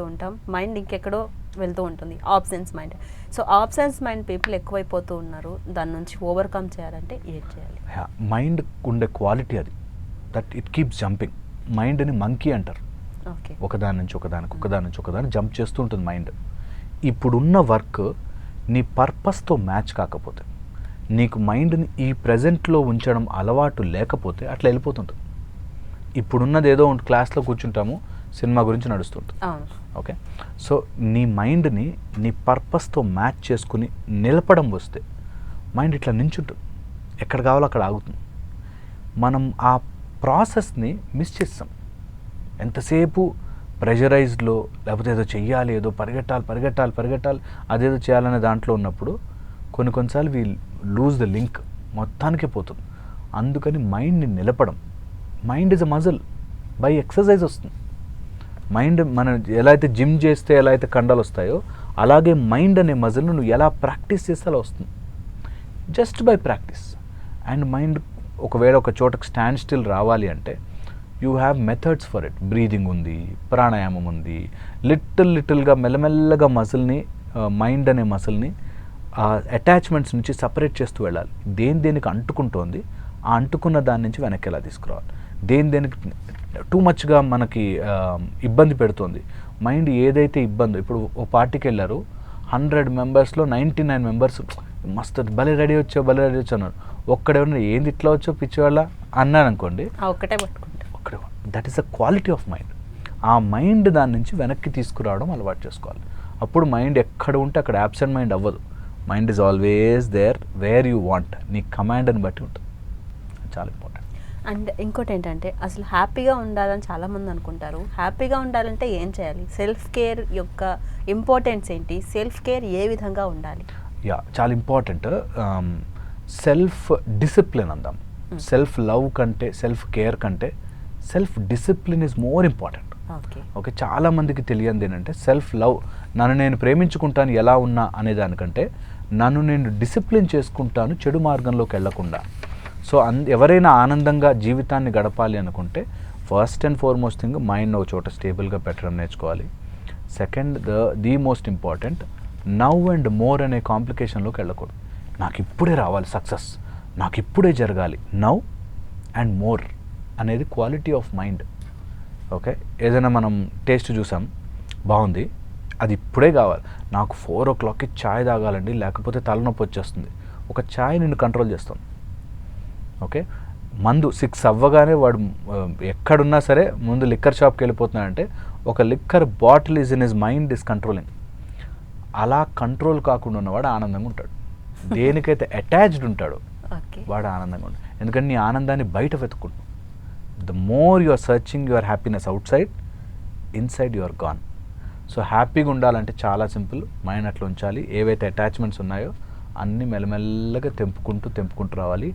ఉంటాం, మైండ్ ఇంకెక్కడో వెళ్తూ ఉంటుంది, absence mind. So absence mind people ఎక్కువైపోతూ ఉన్నారు. దాని నుంచి ఓవర్కమ్ చేయాలంటే ఏం చేయాలి? మైండ్ ఉండే క్వాలిటీ అది, దట్ ఇట్ కీప్స్ జంపింగ్. మైండ్ని మంకీ అంటారు. ఓకే, ఒకదాని నుంచి ఒకదాని జంప్ చేస్తూ ఉంటుంది మైండ్. ఇప్పుడున్న వర్క్ నీ పర్పస్తో మ్యాచ్ కాకపోతే, నీకు మైండ్ని ఈ ప్రజెంట్లో ఉంచడం అలవాటు లేకపోతే అట్లా వెళ్ళిపోతుంటుంది. ఇప్పుడున్నది ఏదో క్లాస్లో కూర్చుంటాము, సినిమా గురించి నడుస్తుంటుంది. ఓకే, సో నీ మైండ్ని నీ పర్పస్తో మ్యాచ్ చేసుకుని నిలపడం వస్తే మైండ్ ఇట్లా నించుంటుంది, ఎక్కడ కావాలో అక్కడ ఆగుతుంది. మనం ఆ ప్రాసెస్ని మిస్ చేస్తాం. ఎంతసేపు ప్రెషరైజ్డ్లో, లేకపోతే ఏదో చెయ్యాలి, ఏదో పరిగెట్టాలి, అదేదో చేయాలనే దాంట్లో ఉన్నప్పుడు కొన్నిసార్లు వీ లూజ్ ద లింక్, మొత్తానికే పోతుంది. అందుకని మైండ్ని నిలపడం, mind is a muscle, by exercise వస్తుంది. మైండ్ మనం ఎలా అయితే జిమ్ చేస్తే ఎలా అయితే కండలు వస్తాయో, అలాగే మైండ్ అనే మజిల్ను నువ్వు ఎలా ప్రాక్టీస్ చేస్తే అలా వస్తుంది, just by practice. And mind ఒకవేళ ఒక చోటకు స్టాండ్ స్టిల్ రావాలి అంటే you have methods for it. Breathing ఉంది, ప్రాణాయామం ఉంది, లిటిల్గా మెల్లమెల్లగా మజిల్ని, మైండ్ అనే మజిల్ని అటాచ్మెంట్స్ నుంచి సపరేట్ చేస్తూ వెళ్ళాలి. దేనికి అంటుకుంటోంది, ఆ అంటుకున్న దాని నుంచి వెనక్కి ఎలా తీసుకురావాలి. దేనికి టూ మచ్గా మనకి ఇబ్బంది పెడుతుంది మైండ్, ఏదైతే ఇబ్బందో. ఇప్పుడు ఓ పార్టీకి వెళ్ళారు, 100 మెంబర్స్లో 99 మెంబర్స్ మస్తు భలే రెడీ వచ్చావు అన్నారు. ఒక్కడేమన్నా ఏంది ఇట్లా వచ్చో పిచ్చివాళ్ళ అన్నాను అనుకోండి, ఒక్కటే పట్టుకుంటా. That is the quality of mind. ఆ మైండ్ దాని నుంచి వెనక్కి తీసుకురావడం అలవాటు చేసుకోవాలి. అప్పుడు మైండ్ ఎక్కడ ఉంటే అక్కడ యాబ్సెంట్ మైండ్ అవ్వదు. Mind is always there where you want, నీ కమాండ్ని బట్టి ఉంటుంది. చాలా ఇంపార్టెంట్. అండ్ ఇంకోటి ఏంటంటే, అసలు హ్యాపీగా ఉండాలని చాలామంది అనుకుంటారు. హ్యాపీగా ఉండాలంటే ఏం చేయాలి? సెల్ఫ్ కేర్ యొక్క ఇంపార్టెన్స్ ఏంటి? సెల్ఫ్ కేర్ ఏ విధంగా ఉండాలి? చాలా ఇంపార్టెంట్. సెల్ఫ్ డిసిప్లిన్ అందాం. సెల్ఫ్ లవ్ కంటే, సెల్ఫ్ కేర్ కంటే self discipline is more important. Okay, చాలామందికి తెలియంది ఏంటంటే, సెల్ఫ్ లవ్, నన్ను నేను ప్రేమించుకుంటాను ఎలా ఉన్నా అనే దానికంటే నన్ను నేను డిసిప్లిన్ చేసుకుంటాను చెడు మార్గంలోకి వెళ్లకుండా. సో ఎవరైనా ఆనందంగా జీవితాన్ని గడపాలి అనుకుంటే first and foremost thing mind ఒక చోట స్టేబుల్గా పెట్టడం నేర్చుకోవాలి. Second, the most important, now and more అనే కాంప్లికేషన్లోకి వెళ్ళకూడదు. నాకు ఇప్పుడే రావాలి సక్సెస్, నాకు ఇప్పుడే జరగాలి. నవ్ అండ్ మోర్ అనేది క్వాలిటీ ఆఫ్ మైండ్. ఓకే, ఏదైనా మనం టేస్ట్ చూసాం, బాగుంది, అది ఇప్పుడే కావాలి. నాకు 4 o'clockకి ఛాయ్ తాగాలండి, లేకపోతే తలనొప్పి వచ్చేస్తుంది. ఒక ఛాయ్ నిన్ను కంట్రోల్ చేస్తుంది. ఓకే, మందు 6 అవ్వగానే వాడు ఎక్కడున్నా సరే ముందు లిక్కర్ షాప్కి వెళ్ళిపోతున్నాడంటే ఒక liquor bottle is in his mind is controlling. అలా కంట్రోల్ కాకుండా ఉన్నవాడు ఆనందంగా ఉంటాడు. దేనికైతే అటాచ్డ్ ఉంటాడో వాడు ఆనందంగా ఉంటాడు. ఎందుకంటే నీ ఆనందాన్ని బయట వెతుక్కుంటాడు. The more you are searching your happiness outside, inside you are gone. So హ్యాపీగా ఉండాలంటే చాలా సింపుల్, మైండ్ అట్లా ఉంచాలి. ఏవైతే అటాచ్మెంట్స్ ఉన్నాయో అన్నీ మెల్లమెల్లగా తెంపుకుంటూ రావాలి.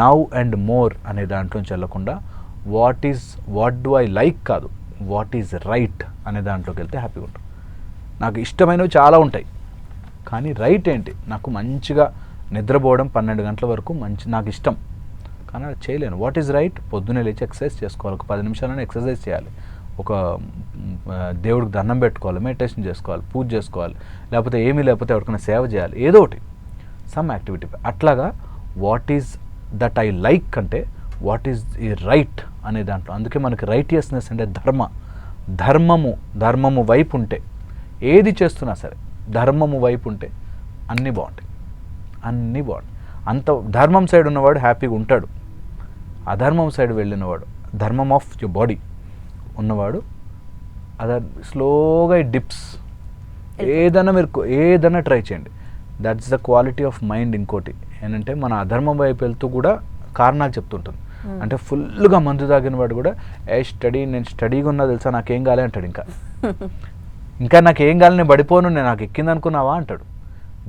నవ్ అండ్ మోర్ అనే దాంట్లోంచి వెళ్ళకుండా వాట్ డూ ఐ లైక్ కాదు, వాట్ ఈజ్ రైట్ అనే దాంట్లోకి వెళ్తే హ్యాపీగా ఉంటాం. నాకు ఇష్టమైనవి చాలా ఉంటాయి, కానీ రైట్ ఏంటి? నాకు మంచిగా నిద్రపోవడం 12 గంటల వరకు నాకు ఇష్టం, కానీ అది చేయలేను. What is right? పొద్దున్నే లేచి ఎక్సర్సైజ్ చేసుకోవాలి, ఒక 10 నిమిషాలైనా ఎక్సర్సైజ్ చేయాలి, ఒక దేవుడికి దండం పెట్టుకోవాలి, మెడిటేషన్ చేసుకోవాలి, పూజ చేసుకోవాలి, లేకపోతే ఎవరికైనా సేవ చేయాలి, ఏదో ఒకటి, సమ్ యాక్టివిటీ. అట్లాగా what is that I like అంటే వాట్ ఈజ్ ఈ రైట్ అనే దాంట్లో. అందుకే మనకి రైటియస్నెస్ అంటే ధర్మము వైపు ఉంటే ఏది చేస్తున్నా సరే ధర్మము వైపు ఉంటే అన్నీ బాగుంటాయి. అంత ధర్మం సైడ్ ఉన్నవాడు హ్యాపీగా ఉంటాడు. అధర్మం సైడ్ వెళ్ళినవాడు, ధర్మం ఆఫ్ యువర్ బాడీ ఉన్నవాడు స్లోగా డిప్స్. ఏదైనా ట్రై చేయండి, that's the quality of mind. ఇంకోటి ఏంటంటే, మన అధర్మం వైపు వెళ్తూ కూడా కారణాలు చెప్తుంటుంది. అంటే ఫుల్గా మందు తాగిన వాడు కూడా నేను స్టడీగా ఉన్నా తెలుసా, నాకేం కాలే అంటాడు. ఇంకా నాకేం కాలే, నేను పడిపోను, నేను నాకు ఎక్కింది అనుకున్నావా అంటాడు.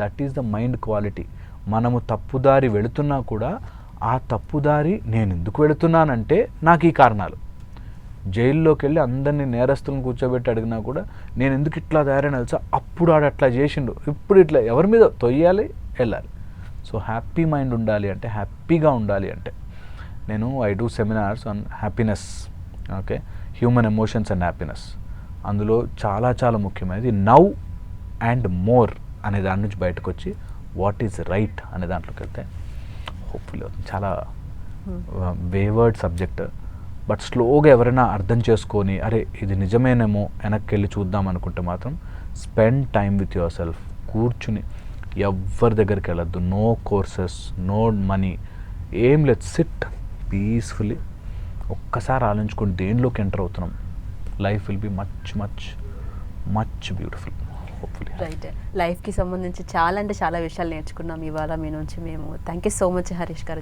That is the mind quality. మనము తప్పుదారి వెళుతున్నా కూడా ఆ తప్పుదారి నేను ఎందుకు వెళుతున్నానంటే నాకు ఈ కారణాలు. జైల్లోకి వెళ్ళి అందరినీ నేరస్తులను కూర్చోబెట్టి అడిగినా కూడా నేను ఎందుకు ఇట్లా తయారైన తెలుసా, అప్పుడు ఆడు అట్లా చేసిండు, ఇప్పుడు ఇట్లా ఎవరి మీద తొయ్యాలి, వెళ్ళాలి. సో హ్యాపీ మైండ్ ఉండాలి అంటే, హ్యాపీగా ఉండాలి అంటే, I do seminars on happiness. Okay, human emotions and happiness. అందులో చాలా చాలా ముఖ్యమైనది నౌ అండ్ మోర్ అనే దాని నుంచి బయటకు వచ్చి వాట్ ఈజ్ రైట్ అనే దాంట్లోకి వెళ్తే హోప్ఫుల్లీ అవుతుంది. చాలా వేవర్డ్ సబ్జెక్ట్, బట్ స్లోగా ఎవరైనా అర్థం చేసుకొని అరే ఇది నిజమేనేమో వెనక్కి వెళ్ళి చూద్దాం అనుకుంటే మాత్రం spend time with your self. కూర్చుని ఎవరి దగ్గరికి వెళ్ళొద్దు, నో కోర్సెస్, నో మనీ, ఏం లేదు, సిట్ పీస్ఫుల్లీ ఒక్కసారి ఆలోచించుకొని దేనిలోకి ఎంటర్ అవుతున్నాం. Life will be much much much beautiful hopefully. Right, లైఫ్కి సంబంధించి చాలా అంటే చాలా విషయాలు నేర్చుకున్నాం ఇవాళ మీ నుంచి మేము. Thank you so much Harish గారు.